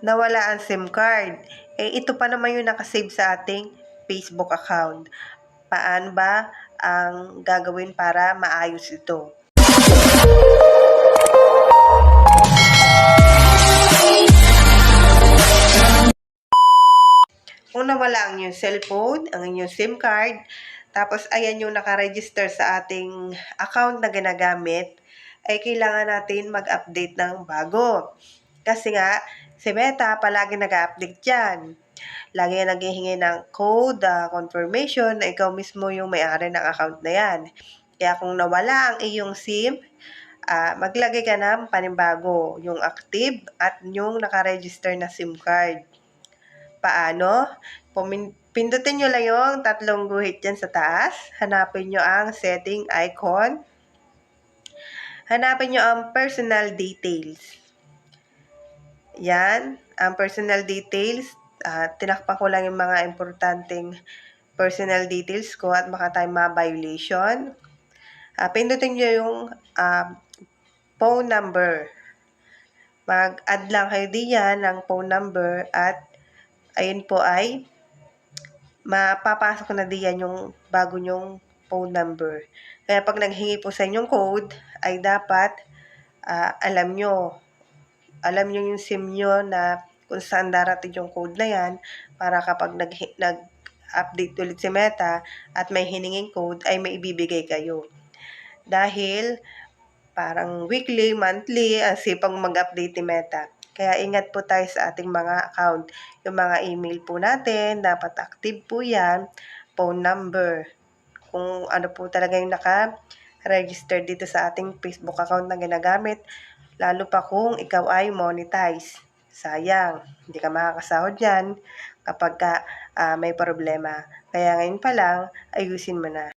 nawala ang SIM card. Ito pa naman yung nakasave sa ating Facebook account. Paano ba ang gagawin para maayos ito? Kung nawala ang inyong cellphone, ang inyong SIM card, tapos ayan yung nakaregister sa ating account na ginagamit, ay kailangan natin mag-update ng bago. Kasi nga, si Meta palagi nag-update dyan. Lagi yan naghihingi ng code, confirmation na ikaw mismo yung may-ari ng account na yan. Kaya kung nawala ang iyong SIM, maglagay ka ng panibago, yung active at yung nakaregister na SIM card. Paano? Pindutin nyo lang yung 3 guhit dyan sa taas. Hanapin nyo ang setting icon. Hanapin nyo ang personal details. Yan, ang personal details. Tinakpan ko lang yung mga importanteng personal details ko at baka tayo ma-violation. Pindutin nyo yung phone number. Mag-add lang kayo diyan ng phone number at ayun po ay mapapasok na diyan yung bago nyong phone number. Kaya pag naghingi po sa inyong code, ay dapat alam nyo yung SIM nyo na kung saan darating yung code na yan para kapag nag-update ulit si Meta at may hininging code ay may ibibigay kayo. Dahil parang weekly, monthly, sipang mag-update ni Meta. Kaya ingat po tayo sa ating mga account. Yung mga email po natin, dapat active po yan. Phone number. Kung ano po talaga yung naka-register dito sa ating Facebook account na ginagamit. Lalo pa kung ikaw ay monetize. Sayang, hindi ka makakasahod yan kapag may problema. Kaya ngayon pa lang, ayusin mo na.